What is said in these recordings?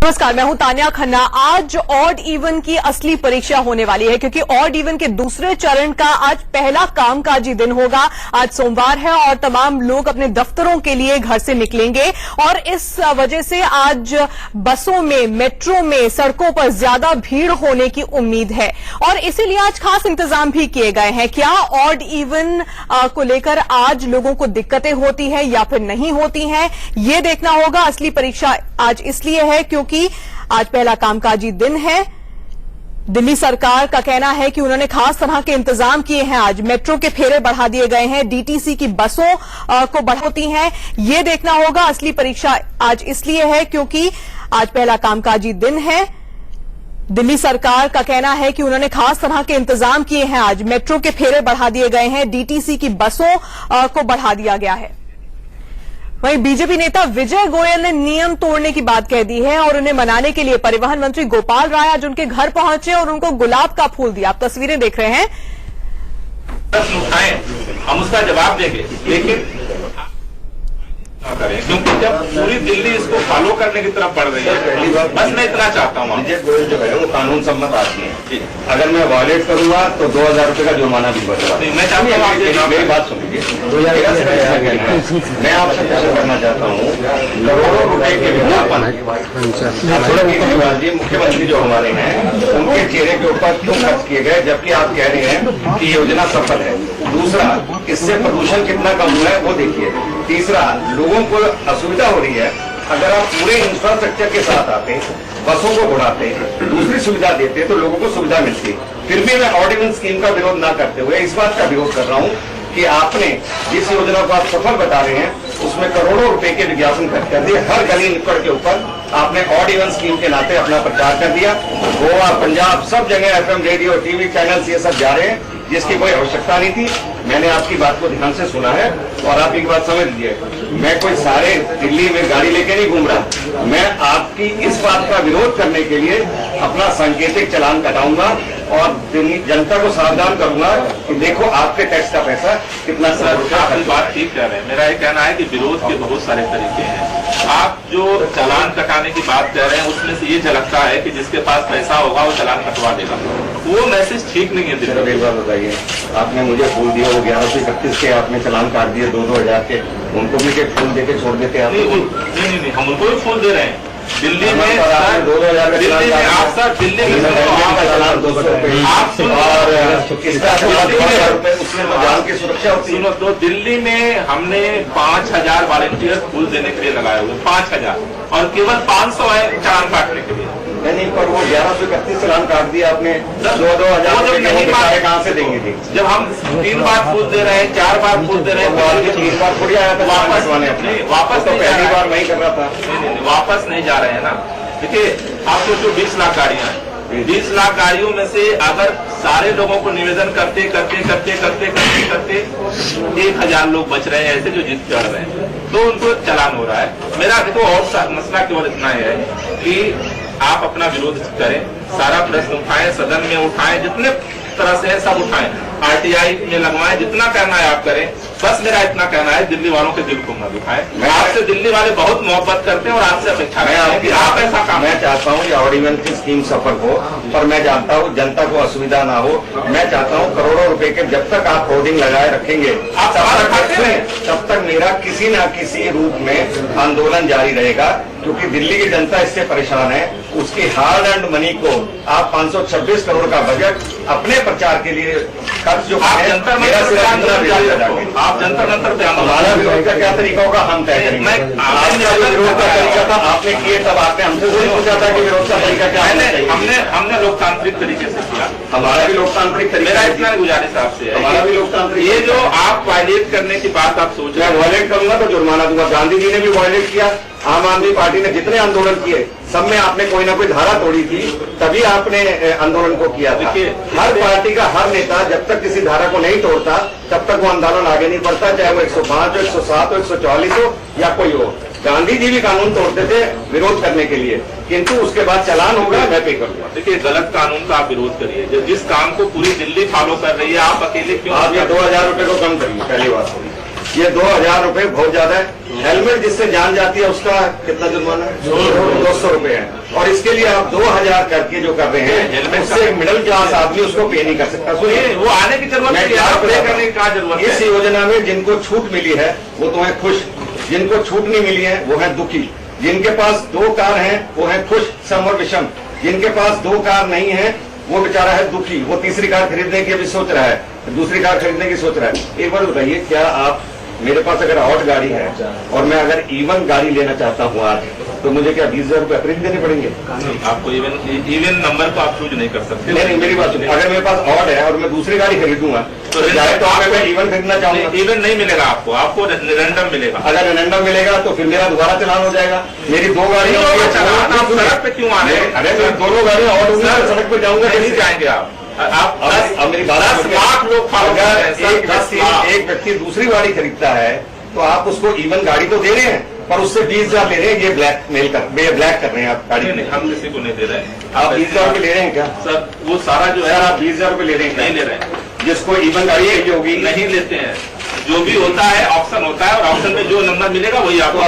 नमस्कार, मैं हूं तानिया खन्ना। आज ऑड इवन की असली परीक्षा होने वाली है क्योंकि ऑड इवन के दूसरे चरण का आज पहला कामकाजी दिन होगा। आज सोमवार है और तमाम लोग अपने दफ्तरों के लिए घर से निकलेंगे और इस वजह से आज बसों में, मेट्रो में, सड़कों पर ज्यादा भीड़ होने की उम्मीद है और इसीलिए आज खास इंतजाम भी किए गए हैं। क्या ऑड इवन को लेकर आज लोगों को दिक्कतें होती है या फिर नहीं होती हैं, ये देखना होगा। असली परीक्षा आज इसलिए है क्योंकि आज पहला कामकाजी दिन है। दिल्ली सरकार का कहना है कि उन्होंने खास तरह के इंतजाम किए हैं। आज मेट्रो के फेरे बढ़ा दिए गए हैं, डीटीसी की बसों को बढ़ोती हैं। ये देखना होगा। असली परीक्षा आज इसलिए है क्योंकि आज पहला कामकाजी दिन है। दिल्ली सरकार का कहना है कि उन्होंने खास तरह के इंतजाम किए हैं। आज मेट्रो के फेरे बढ़ा दिए गए हैं, डीटीसी की बसों को बढ़ा दिया गया है। वहीं बीजेपी नेता विजय गोयल ने नियम तोड़ने की बात कह दी है और उन्हें मनाने के लिए परिवहन मंत्री गोपाल राय आज उनके घर पहुंचे और उनको गुलाब का फूल दिया। आप तस्वीरें देख रहे हैं। प्रश्न उठाएं, हम उसका जवाब देंगे, लेकिन करें क्योंकि जब पूरी दिल्ली इसको फॉलो करने की तरफ बढ़ रही है। बस मैं इतना चाहता हूँ, विजय गोयल जो है वो कानून सम्मत आदमी है। अगर मैं वायलेट करूंगा तो 2000 रुपए का जुर्माना भी बढ़ेगा। मैं चाहता हूँ मेरी बात सुनिए। मैं आपसे प्रश्न करना चाहता हूँ, करोड़ों रुपए के विज्ञापन मुख्यमंत्री जो हमारे हैं उनके चेहरे के ऊपर क्यों खर्च किए गए, जबकि आप कह रहे हैं कि योजना सफल है। दूसरा, इससे प्रदूषण कितना कम हुआ है वो देखिए। तीसरा, लोगों को असुविधा हो रही है। अगर आप पूरे इंफ्रास्ट्रक्चर के साथ आते, बसों को बढ़ाते, दूसरी सुविधा देते तो लोगों को सुविधा मिलती। फिर भी मैं ऑड इवन स्कीम का विरोध न करते हुए इस बात का विरोध कर रहा हूँ कि आपने जिस योजना को आप सफल बता रहे हैं उसमें करोड़ों रुपए के विज्ञापन खर्च कर दिए। हर गली नुक्कड़ के ऊपर आपने ऑड इवन स्कीम के नाते अपना प्रचार कर दिया। गोवा, पंजाब, सब जगह एफएम, रेडियो, टीवी चैनल्स ये सब जा रहे हैं, जिसकी कोई आवश्यकता नहीं थी। मैंने आपकी बात को ध्यान से सुना है और आप एक बात समझ लीजिए, मैं कोई सारे दिल्ली में गाड़ी लेके नहीं घूम रहा। मैं आपकी इस बात का विरोध करने के लिए अपना सांकेतिक चालान कटाऊंगा और जनता को सावधान करूंगा कि देखो आपके टैक्स का पैसा कितना आप बात ठीक कह रहे हैं। मेरा ये कहना है कि विरोध के बहुत सारे तरीके हैं। आप जो चालान कटाने की बात कह रहे हैं उसमें से ये झलकता है कि जिसके पास पैसा होगा वो चालान कटवा देगा। वो मैसेज ठीक नहीं है। सिर्फ एक बात बताइए, आपने मुझे फूल दिया, वो 1131 के आपने चालान काट दिए 2-2 हजार के, उनको भी फूल देके छोड़ देते आप? नहीं, हम उनको भी फूल दे रहे हैं। दिल्ली में 2-2 हजार का दिल्ली में आप सर दिल्ली में चालान 200 रुपए आप और उसमें जान की सुरक्षा होती है। तो दिल्ली में हमने 5000 वॉलंटियर फूल देने के लिए लगाए हुए, 5000, और केवल 500 है चालान काटने के लिए। नहीं, पर वो 1131 चालान काट दिया आपने। 2-2 हजार कहाँ से देंगे थी? जब हम 3 बार फूल दे रहे हैं, 4 बार फूल दे रहे हैं, 3 बार थोड़ी आया था वापस तो पहली बार वही कर रहा था। वापस नहीं जा रहे हैं ना। देखिए, आप सोचो 20 लाख गाड़ियां हैं, 20 लाख गाड़ियों में से अगर सारे लोगों को निवेदन करते 1000 लोग बच रहे हैं ऐसे जो जिद कर रहे हैं, तो उनको चालान हो रहा है। मेरा देखो और मसला केवल इतना है कि आप अपना विरोध करें, सारा प्रश्न उठाएं, सदन में उठाएं, जितने तरह से है सब उठाएं, आरटीआई में लगवाएं, जितना करना है आप करें। बस मेरा इतना कहना है, दिल्ली वालों के दिल को न दुखाएं। आपसे दिल्ली वाले बहुत मोहब्बत करते हैं और आपसे अपेक्षा है कि आप ऐसा काम। मैं चाहता हूँ ऑड इवन की स्कीम सफल हो, पर मैं जानता हूँ जनता को असुविधा ना हो। मैं चाहता हूँ करोड़ों रुपए के जब तक आप होर्डिंग लगाए रखेंगे तब तक मेरा किसी न किसी रूप में आंदोलन जारी रहेगा, क्योंकि दिल्ली की जनता इससे परेशान है। उसकी हार्ड अर्न्ड मनी को आप 526 करोड़ का बजट अपने प्रचार के लिए खर्च जो आप जंतर मंतर पे हमारा विरोध का क्या तरीका होगा हम तय करेंगे। आपका जो विरोध का तरीका था आपने किए, तब आपने हमसे नहीं पूछा था कि विरोध का तरीका क्या है। हमने लोकतांत्रिक तरीके से किया। हमारा भी लोकतांत्रिक तरीका। मेरा इतना गुजारिश आपसे है, हमारा भी लोकतांत्रिक। ये जो आप वायलेट करने की बात आप सोच रहे हैं, वायलेट करूंगा तो जुर्माना दूंगा। गांधी जी ने भी वायलेट किया, आम आदमी पार्टी ने जितने आंदोलन किए सब में आपने कोई ना कोई धारा तोड़ी थी, तभी आपने आंदोलन को किया था। हर पार्टी का हर नेता जब तक किसी धारा को नहीं तोड़ता तब तक वो आंदोलन आगे नहीं बढ़ता, चाहे वो 105 हो, 107 हो, 144 हो या कोई हो। गांधी जी भी कानून तोड़ते थे विरोध करने के लिए, किंतु उसके बाद चालान होगा, मैं पे करूंगा। देखिए, गलत कानून का आप विरोध करिए। जब जिस काम को पूरी दिल्ली फॉलो कर रही है, आप अकेले क्यों? आप ये 2000 रुपए को कम करिए, पहली बात। ये 2000 रुपए बहुत ज्यादा है। हेलमेट जिससे जान जाती है उसका कितना जुर्माना है? 200 रुपए है। और इसके लिए आप 2000 करके जो कर रहे हैं, उससे मिडिल क्लास आदमी उसको पे नहीं कर सकता। ये वो आने की जरूरत नहीं है, पे करने की क्या जरूरत है? इस योजना में जिनको छूट मिली है वो तो है खुश, जिनको छूट नहीं मिली है वो है दुखी। जिनके पास 2 कार हैं वो है खुश, सम और विषम। जिनके पास 2 कार नहीं है वो बेचारा है दुखी, वो तीसरी कार खरीदने की अभी सोच रहा है, दूसरी कार खरीदने की सोच रहा है। एक बार बताइए, क्या आप, मेरे पास अगर ऑड गाड़ी है और मैं अगर इवन गाड़ी लेना चाहता हूँ आज, तो मुझे क्या 20,000 रुपये खरीद देने पड़ेंगे? आपको इवन नंबर को आप चूज नहीं कर सकते। नहीं, मेरी बात सुनिए, अगर मेरे पास ऑड है और मैं दूसरी गाड़ी खरीदूंगा तो जाए तो मैं इवन खरीदना चाहूंगा। इवन नहीं मिलेगा आपको रैंडम मिलेगा। अगर रैंडम मिलेगा तो फिर मेरा दोबारा चलान हो जाएगा। मेरी 2 गाड़ियों आप सड़क पे क्यों आ रहे हैं? अरे मैं दोनों गाड़ियां ऑड होंगी, सड़क पे जाऊंगा, नहीं जाएंगे आप मेरी 10 लाख लोग, एक व्यक्ति दूसरी गाड़ी खरीदता है तो आप उसको इवन गाड़ी तो दे रहे हैं, पर उससे 20,000 ले रहे हैं। ये ब्लैक कर रहे हैं आप गाड़ी। नहीं, हम किसी को नहीं दे रहे हैं। आप 20,000 रुपये ले रहे हैं क्या सर? वो सारा जो है आप 20,000 रुपये ले रहे हैं? नहीं ले रहे हैं। जिसको इवन गाड़ी चाहिए होगी नहीं लेते हैं। जो भी होता है ऑप्शन होता है, और ऑप्शन में जो नंबर मिलेगा वही आपको।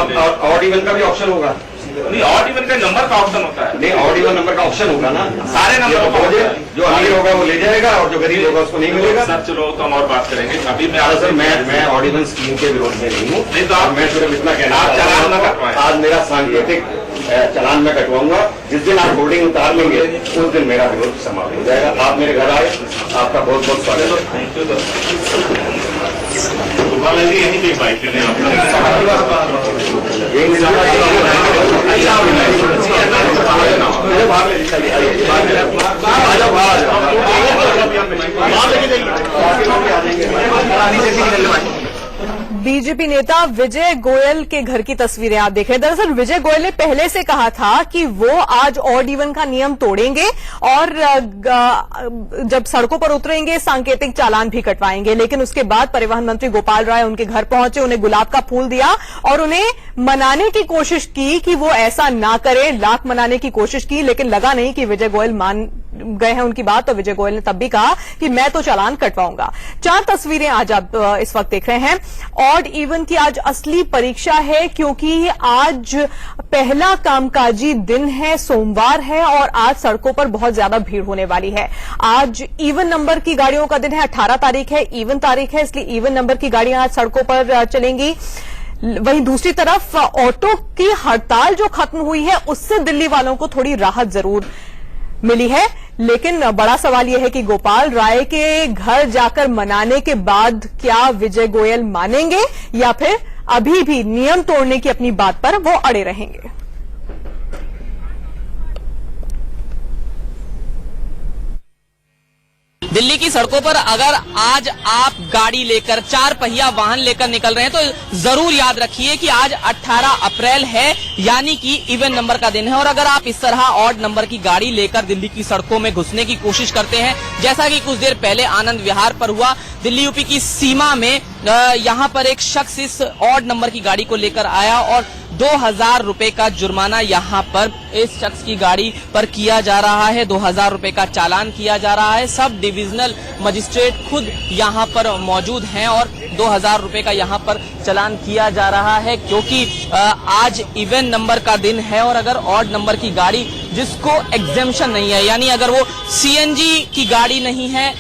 ऑड इवन का भी ऑप्शन होगा? नहीं, ऑड इवन का नंबर का ऑप्शन होता है। नहीं, ऑड इवन नंबर का ऑप्शन होगा ना। सारे नंबर जो अमीर होगा वो ले जाएगा और जो गरीब होगा उसको नहीं मिलेगा। सर चलो तो हम और बात करेंगे। अभी सर मैं ऑड इवन स्कीम के विरोध में नहीं हूँ। नहीं तो आप, मैं सिर्फ इतना कहना आप चालान न कटवाएं। आज मेरा सांकेतिक चालान में कटवाऊंगा। जिस दिन आप होर्डिंग उतार लेंगे उस दिन मेरा विरोध समाप्त हो जाएगा। आप मेरे घर आए, आपका बहुत बहुत स्वागत है। Thank you sir. यही भी बाइक बीजेपी नेता विजय गोयल के घर की तस्वीरें आप देख रहे हैं। दरअसल विजय गोयल ने पहले से कहा था कि वो आज ऑड इवन का नियम तोड़ेंगे और जब सड़कों पर उतरेंगे सांकेतिक चालान भी कटवाएंगे। लेकिन उसके बाद परिवहन मंत्री गोपाल राय उनके घर पहुंचे, उन्हें गुलाब का फूल दिया और उन्हें मनाने की कोशिश की कि वो ऐसा ना करें, लाख मनाने की कोशिश की। लेकिन लगा नहीं कि विजय गोयल मान गए हैं उनकी बात, तो विजय गोयल ने तब भी कहा कि मैं तो चालान कटवाऊंगा। 4 तस्वीरें आज आप इस वक्त देख रहे हैं। ऑड इवन की आज असली परीक्षा है, क्योंकि आज पहला कामकाजी दिन है, सोमवार है और आज सड़कों पर बहुत ज्यादा भीड़ होने वाली है। आज इवन नंबर की गाड़ियों का दिन है, 18 तारीख है, इवन तारीख है, इसलिए इवन नंबर की गाड़ियां आज सड़कों पर चलेंगी। वहीं दूसरी तरफ ऑटो की हड़ताल जो खत्म हुई है उससे दिल्ली वालों को थोड़ी राहत जरूर मिली है। लेकिन बड़ा सवाल यह है कि गोपाल राय के घर जाकर मनाने के बाद क्या विजय गोयल मानेंगे या फिर अभी भी नियम तोड़ने की अपनी बात पर वो अड़े रहेंगे। दिल्ली की सड़कों पर अगर आज आप गाड़ी लेकर 4 पहिया वाहन लेकर निकल रहे हैं तो जरूर याद रखिए कि आज 18 अप्रैल है, यानी कि इवन नंबर का दिन है। और अगर आप इस तरह ऑड नंबर की गाड़ी लेकर दिल्ली की सड़कों में घुसने की कोशिश करते हैं, जैसा कि कुछ देर पहले आनंद विहार पर हुआ, दिल्ली यूपी की सीमा में यहाँ पर एक शख्स इस ऑड नंबर की गाड़ी को लेकर आया और 2000 रुपए का जुर्माना यहाँ पर इस शख्स की गाड़ी पर किया जा रहा है। 2000 रुपए का चालान किया जा रहा है। सब डिविजनल मजिस्ट्रेट खुद यहाँ पर मौजूद हैं और 2000 रुपए का यहाँ पर चालान किया जा रहा है, क्योंकि आज इवन नंबर का दिन है। और अगर ऑड नंबर की गाड़ी जिसको एग्जेम्पशन नहीं है, यानी अगर वो सीएनजी की गाड़ी नहीं है,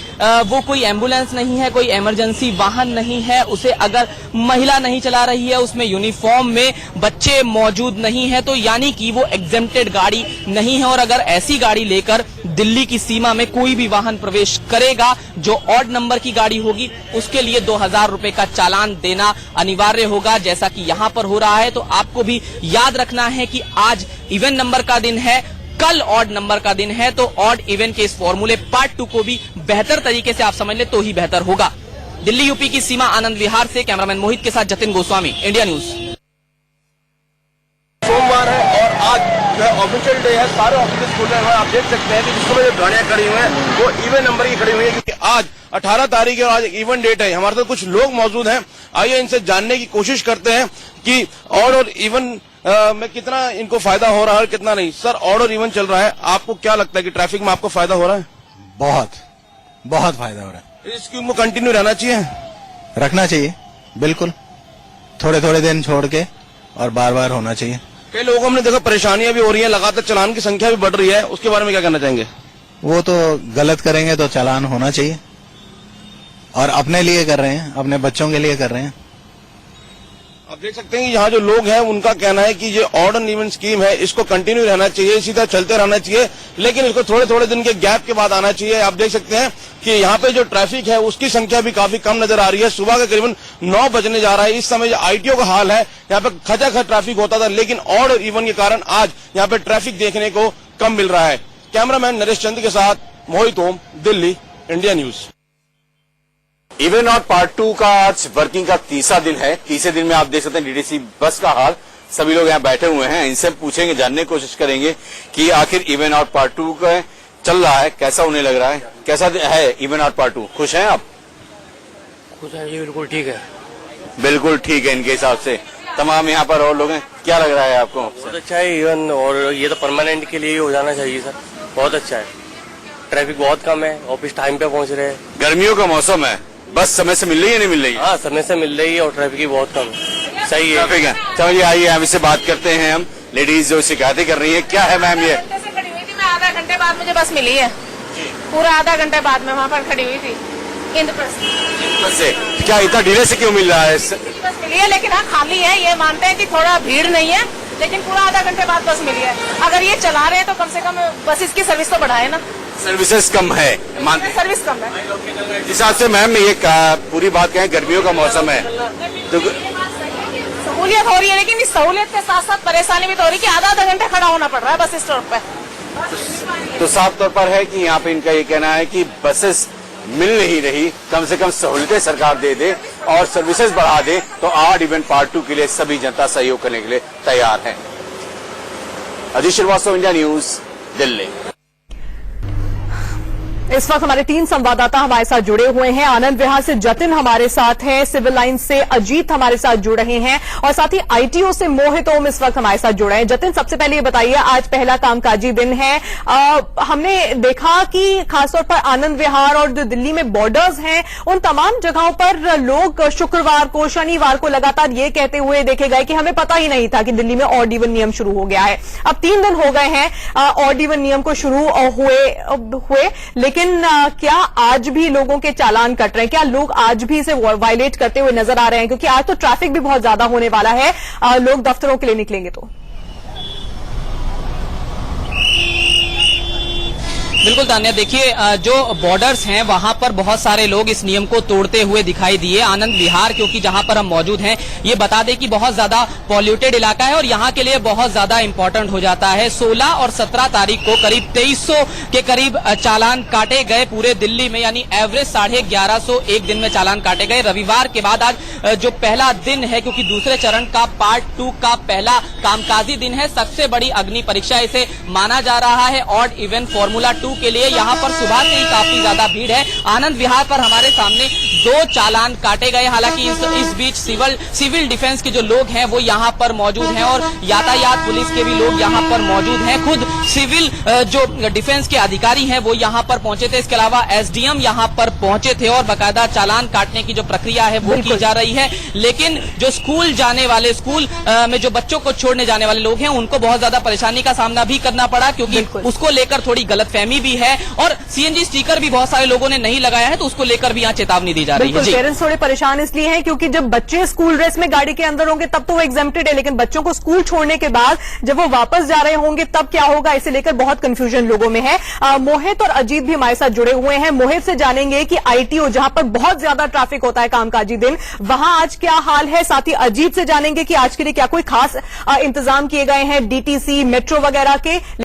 वो कोई एम्बुलेंस नहीं है, कोई इमरजेंसी वाहन नहीं है, उसे अगर महिला नहीं चला रही है, उसमें यूनिफॉर्म में बच्चे मौजूद नहीं है, तो यानी कि वो एग्जेम्प्टेड गाड़ी नहीं है। और अगर ऐसी गाड़ी लेकर दिल्ली की सीमा में कोई भी वाहन प्रवेश करेगा जो ऑड नंबर की गाड़ी होगी, उसके लिए 2000 रुपए का चालान देना अनिवार्य होगा, जैसा कि यहाँ पर हो रहा है। तो आपको भी याद रखना है कि आज इवन नंबर का दिन है, कल ऑड नंबर का दिन है, तो ऑड इवन के इस फॉर्मूले पार्ट 2 को भी बेहतर तरीके से आप समझ ले तो ही बेहतर होगा। दिल्ली यूपी की सीमा आनंद विहार से कैमरामैन मोहित के साथ जतिन गोस्वामी, इंडिया न्यूज। सोमवार है और आज जो है ऑफिशियल डे है, सारे ऑफिस खुले हुए हैं। आप देख सकते हैं कि जिस समय जो गाड़ियां खड़ी हुई हैं वो इवन नंबर की खड़ी हुई है, क्योंकि आज 18 तारीख है और आज इवन डेट है। हमारे साथ कुछ लोग मौजूद हैं, आइए इनसे जानने की कोशिश करते हैं कि ऑड और इवन में कितना इनको फायदा हो रहा है और कितना नहीं। सर, ऑड और इवन चल रहा है, आपको क्या लगता है कि ट्रैफिक में आपको फायदा हो रहा है? बहुत फायदा हो रहा है। इस स्कीम को कंटिन्यू रहना चाहिए, रखना चाहिए, बिल्कुल। थोड़े थोड़े दिन छोड़ के और बार बार होना चाहिए। कई लोगों को हमने देखा परेशानियां भी हो रही हैं, लगातार चालान की संख्या भी बढ़ रही है, उसके बारे में क्या कहना चाहेंगे? वो तो गलत करेंगे तो चालान होना चाहिए, और अपने लिए कर रहे हैं, अपने बच्चों के लिए कर रहे हैं। आप देख सकते हैं कि यहाँ जो लोग हैं उनका कहना है कि ये ऑड एंड इवन स्कीम है, इसको कंटिन्यू रहना चाहिए, इसी तरह चलते रहना चाहिए, लेकिन इसको थोड़े थोड़े दिन के गैप के बाद आना चाहिए। आप देख सकते हैं कि यहाँ पे जो ट्रैफिक है उसकी संख्या भी काफी कम नजर आ रही है। सुबह के करीबन 9 बजने जा रहा है, इस समय जो आईटीओ का हाल है, यहाँ पे खचाखच ट्रैफिक होता था, लेकिन ऑड और इवन के कारण आज यहाँ पे ट्रैफिक देखने को कम मिल रहा है। कैमरामैन नरेश चंद के साथ मोहित ओम, दिल्ली, इंडिया न्यूज। इवन और पार्ट 2 का आज वर्किंग का तीसरा दिन है। तीसरे दिन में आप देख सकते हैं डीटीसी बस का हाल। सभी लोग यहाँ बैठे हुए हैं, इनसे पूछेंगे, जानने की कोशिश करेंगे कि आखिर इवन और पार्ट 2 का चल रहा है, कैसा उन्हें लग रहा है, कैसा है इवन और पार्ट 2। खुश हैं आप? खुश है जी, बिल्कुल ठीक है। बिल्कुल ठीक है इनके हिसाब से। तमाम यहाँ पर और लोग हैं, क्या लग रहा है आपको? बहुत अच्छा है इवन, और ये तो परमानेंट के लिए ही हो जाना चाहिए सर, बहुत अच्छा है। ट्रैफिक बहुत कम है, ऑफिस टाइम पे पहुंच रहे हैं। गर्मियों का मौसम है, बस समय से मिल रही है, नहीं मिल रही है? हाँ, समय से मिल रही है और ट्रैफिक भी बहुत कम है। सही है। ट्रैफिक है। चलिए आइए हम इससे बात करते हैं। हम लेडीज जो शिकायतें कर रही है, क्या है मैम ये? से खड़ी हुई थी मैं, आधा घंटे बाद मुझे बस मिली है। पूरा आधा घंटे बाद में वहाँ पर खड़ी हुई थी इंद्रप्रस्थ से। क्या इतना डिले से क्यों मिल रहा है? बस मिली है, लेकिन हाँ खाली है। ये मानते हैं कि थोड़ा भीड़ नहीं है, लेकिन पूरा आधा घंटे बाद बस मिली है। अगर ये चला रहे हैं तो कम से कम बस इसकी सर्विस तो बढ़ाए ना। सर्विसेज कम है, मानते सर्विस कम है। जिस हिसाब से मैम ये पूरी बात कहें, गर्मियों का मौसम है तो सहूलियत हो रही है, लेकिन इस सहूलियत के साथ साथ परेशानी भी तो हो रही है कि आधा घंटे खड़ा होना पड़ रहा है बस स्टॉप पे। तो साफ तौर पर है कि यहाँ पे इनका ये कहना है कि बसेस मिल नहीं रही, कम से कम सहूलियतें सरकार दे दे और सर्विसेज बढ़ा दे, तो ऑड इवन पार्ट 2 के लिए सभी जनता सहयोग करने के लिए तैयार है। Ajit Srivastava, India News, Delhi. इस वक्त हमारे 3 संवाददाता हमारे साथ जुड़े हुए हैं। आनंद विहार से जतिन हमारे साथ हैं, सिविल लाइन से अजीत हमारे साथ जुड़ रहे हैं, और साथ ही आईटीओ से मोहित ओम इस वक्त हमारे साथ जुड़े हैं। जतिन, सबसे पहले ये बताइए, आज पहला कामकाजी दिन है। हमने देखा कि खासतौर पर आनंद विहार और जो दिल्ली में बॉर्डर्स हैं, उन तमाम जगहों पर लोग शुक्रवार को, शनिवार को लगातार ये कहते हुए देखे गए कि हमें पता ही नहीं था कि दिल्ली में ऑड इवन नियम शुरू हो गया है। अब 3 दिन हो गए हैं ऑड इवन नियम को शुरू हुए, लेकिन क्या आज भी लोगों के चालान कट रहे हैं? क्या लोग आज भी इसे वायलेट करते हुए नजर आ रहे हैं? क्योंकि आज तो ट्रैफिक भी बहुत ज्यादा होने वाला है, लोग दफ्तरों के लिए निकलेंगे तो। बिल्कुल तान्या, देखिए जो बॉर्डर्स हैं वहां पर बहुत सारे लोग इस नियम को तोड़ते हुए दिखाई दिए। आनंद विहार, क्योंकि जहां पर हम मौजूद हैं, ये बता दें कि बहुत ज्यादा पॉल्यूटेड इलाका है और यहां के लिए बहुत ज्यादा इंपॉर्टेंट हो जाता है। 16 और 17 तारीख को करीब 2300 के करीब चालान काटे गए पूरे दिल्ली में, यानी एवरेज 1150 एक दिन में चालान काटे गए। रविवार के बाद आज जो पहला दिन है, क्योंकि दूसरे चरण का पार्ट 2 का पहला कामकाजी दिन है, सबसे बड़ी अग्नि परीक्षा इसे माना जा रहा है ऑड इवन फॉर्मूला 2 के लिए। यहाँ पर सुबह से ही काफी ज्यादा भीड़ है। आनंद विहार पर हमारे सामने 2 चालान काटे गए। हालांकि इस बीच सिविल डिफेंस के जो लोग हैं वो यहाँ पर मौजूद हैं और यातायात पुलिस के भी लोग यहाँ पर मौजूद हैं। खुद सिविल जो डिफेंस के अधिकारी हैं वो यहाँ पर पहुंचे थे। इसके अलावा एसडीएम यहाँ पर पहुंचे थे और बाकायदा चालान काटने की जो प्रक्रिया है वो की जा रही है। लेकिन जो स्कूल जाने वाले, स्कूल में जो बच्चों को छोड़ने जाने वाले लोग हैं, उनको बहुत ज्यादा परेशानी का सामना भी करना पड़ा, क्योंकि उसको लेकर थोड़ी गलतफहमी भी है और सीएनजी स्टिकर भी बहुत सारे लोगों ने नहीं लगाया है, तो उसको लेकर भी यहाँ चेतावनी दी जा रही है। पेरेंट्स थोड़े परेशान इसलिए हैं क्योंकि जब बच्चे स्कूल ड्रेस में गाड़ी के अंदर होंगे तब तो वो एग्जेम्प्टेड है, लेकिन बच्चों को स्कूल छोड़ने के बाद जब वो वापस जा रहे होंगे तब क्या होगा, इसे लेकर बहुत कंफ्यूजन लोगों में है। मोहित और अजीत भी हमारे साथ जुड़े हुए हैं। मोहित से जानेंगे कि आईटीओ, जहां पर बहुत ज्यादा ट्रैफिक होता है कामकाजी दिन, वहां आज क्या हाल है। साथ ही अजीत से जानेंगे कि आज के लिए क्या कोई खास इंतजाम किए गए हैं डीटीसी, मेट्रो वगैरह के।